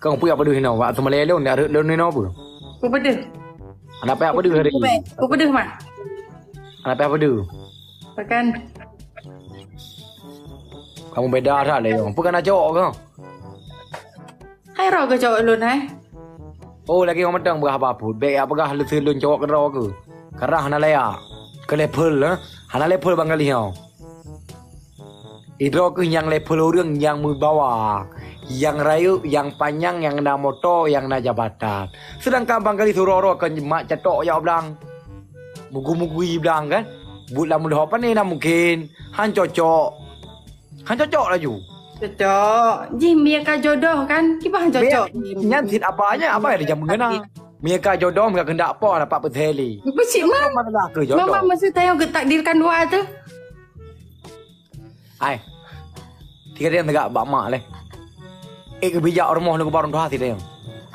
Kau punya apa hina? Waktu Malaysia ni ada ni apa? Ku pedih. Anak apa dia hari? Ku pedih mak. Anak apa dia? Pakan. Kamu beda dah le. Bukan nak cowok kau. Hai ro ke cowok lun hai. Oh lagi orang medang berapa pun. Baik apakah lu selun cowok ke ro ke? Kerah nak layak. Ke level lah. Hana level bang kali hau. Itu ke yang level orang yang membawa. Yang rayu, yang panjang, yang nak motor, yang nak jabatan. Sedangkan bang kali suruh-suruh ke mak cetok ya belang. Mugu-mugui belang kan. Buat mudah apa ni nak mungkin. Han cocok. Han cocok lah ju. Cocok. Jim mereka jodoh kan. Kipas cocok. Nyantit apanya? Apa yang dia jam mengena? Mereka jodoh, mereka kendak apa dapat berteli. Becik mak. Mama mesti tahu ketakdirkan dua tu. Ai. Tiga dia tegak bak mak leh. Kebijak rumah ni kebarang tuh hati dia.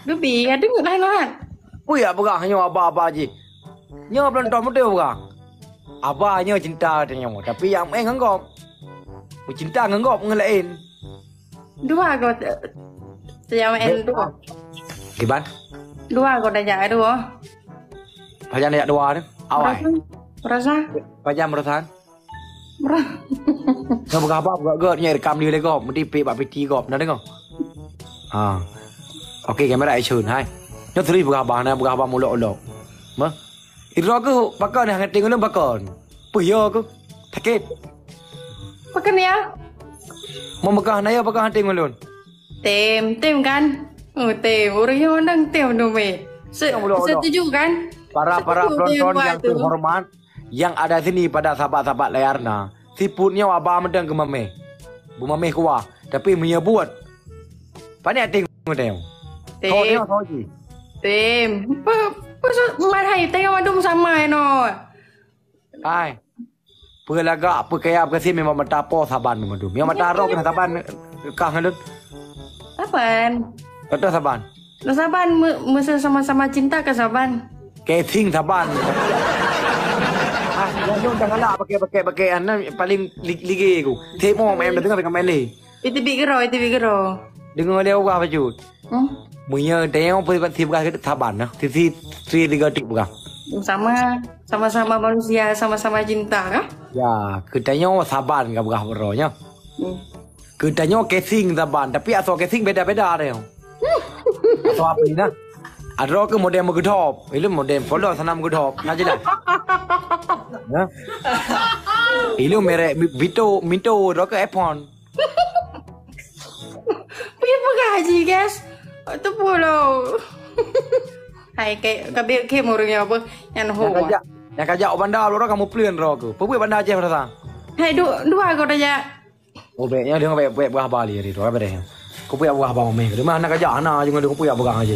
Gebi, ada ngut lain orang. Pui apa gak hanya apa-apa je. Nya belum tahu betul gak. Apa hanya cinta dia mau, tapi yang ngangkop. Cinta ngangkop ngelain. Dua kau yang dua. Gimana? Dua kau dah jadi dua. Pajan dah dua ni. Awai. Rasa? Pajan merasan. Kau berapa gak nyari rekam dia lagi. Mesti pay pak peti kau. Nak dengar? Ha. Okey, kamera action hai. Nyo teri berapa muluk-uluk. Mah. Itu aku pakai ni hang tengok pakai. Puyo aku. Sakit. Pakai ni ya. Mau makan naya pakai hang tengok lun. Tem kan? Oh, tem. Orang yang orang tem tu me. Setuju kan? Para penonton yang terhormat yang ada sini pada sahabat-sahabat layarna. Siputnya abah medang ke mame. Bu mame kuah, tapi menyebut. Pandai tengok dia. Tem. Marah tengok madum sama no. Ai. Pelagak apa kaya apa sih memang mata apa saban madum. Yang mata rock dengan saban kah ngalun. Saban. Betul saban. Saban mesti sama-sama cinta ke saban. Casing saban. Janganlah pakai anak paling ligi aku. Temo main dah dengar dengan Meli. Itu bigero. Dengar dia apa baju? Punya tengok pasti bukan saban nah. Sisi 3 tik bukan. Sama-sama manusia, sama-sama cinta kan? Ya, ketanya saban ke bukan beronya. Ketanya casing saban, tapi asal casing beda-beda dia. Asal apa ni nah? Ada ke model megedop. Itu model follow sana megedop. Nak je dah. Ya. Itu merek Minto ro ke iPhone. Punya gaji guys. Tu pula. Hai kabe ke mornya apa? Yang ho. Yang kajak bandar lo kamu plien ro ke. Pergi bandar je rasa. Hai dua kau dah. Oh beknya dia ngabek buah bali hari tu apa dah. Kau punya buah bawang meh. Mana nak kajak ana jangan dia kau punya pegang aja.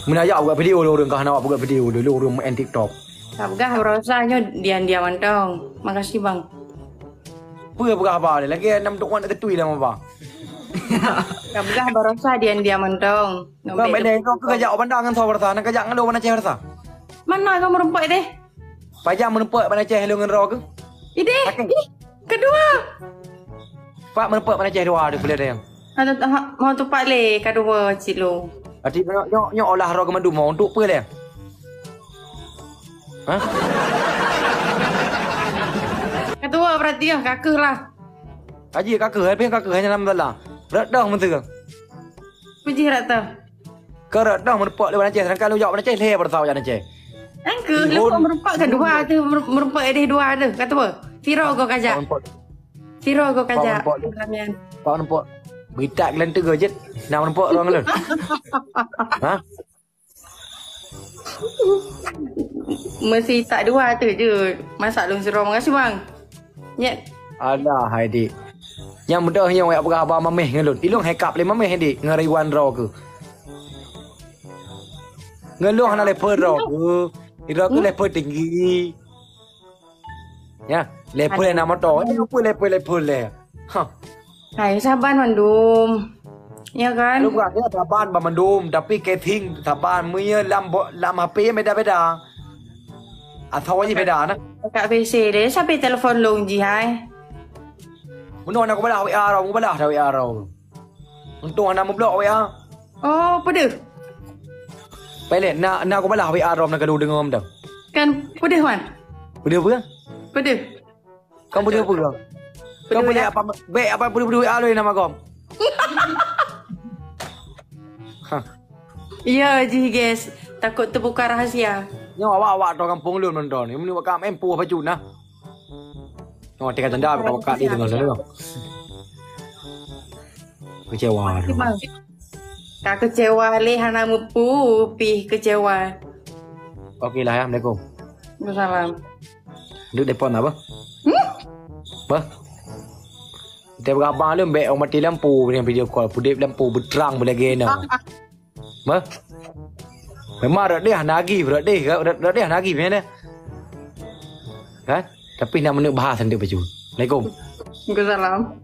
Menajak buat video orang kah nak buat video dulu orang main TikTok. Kabgah rasanya diam mantong. Makasih bang. Pegah apa dia lagi 6 tok nak ketui dah apa. Kabgah berasa diam mantong. Kau benda kau kejak pandangan saw rasa nak kejak ngalo mana ceh rasa. Mana kau merempak deh? Pajam merempak mana ceh hello ngero ke? Ide. Kedua. Pak merempak mana ceh dua ada boleh ada yang. Mau tu pak le kedua cilo. Adik nyok olah roh kemandu mau untuk apa dia? Hah? Kedua berarti ya kakak lah. Haji kakak hanya nama dalam. Redah mentera. Puji rata. Keredah merempak le mana ceh sedangkan lu jawab mana ceh le bersau jangan ceh. Angke lupa merempak kedua tu merempak ada dua ada kata apa? Tiro kau kajak. Pak merempak. Berita kalian tu je. Nak nampak orang kalian. Ha? Mesti tak dua tu je. Masak long serong. Makasih bang. Ya. Alah Haidi. Yang mudah yang awak berapa mameh ngelun. Ilung hekap le mameh Haidi. Ngariwan raw ke. Ngelung ana level raw ke. Ira ke level tinggi. Ya, level nak motor. Level le. Ha. Hai saban mandum. Ya kan? Lu bukan dia saban mandum tapi casing saban munya lam HP beda-beda. Atau ni beda nah. Kak PC deh sampai telefon long ji hai. Mun nak balah WA raw, balah dah WA raw. Untung anak blok WA. Oh, pedih. Pelet nak kau balah arom nak kadu dengar dah. Kan pedih man. Pedih apa? Pedih. Kau pedih apa kau? Kau pedih apa? Baik apa pedih aloi nama kau. Ya, Haji guys. Takut terbuka rahasia. Nyo awak tu kampung lu nonton. Ini wakam empu apa cuna. Oh, tinggal tanda kau di dengar sana. Kecewa. Tak kecewa leh hana mupu pi kecewa. Okey lah ya, Assalamualaikum. Wassalam. Duduk depan apa? Apa? Kita berabang lu mbak orang mati lampu dengan video call. Pudip lampu berterang boleh gena. Apa? Memang rak dia nagi rak dia nagi macam mana? Kan? Tapi nak menuk bahas nanti baju. Assalamualaikum. Wassalam.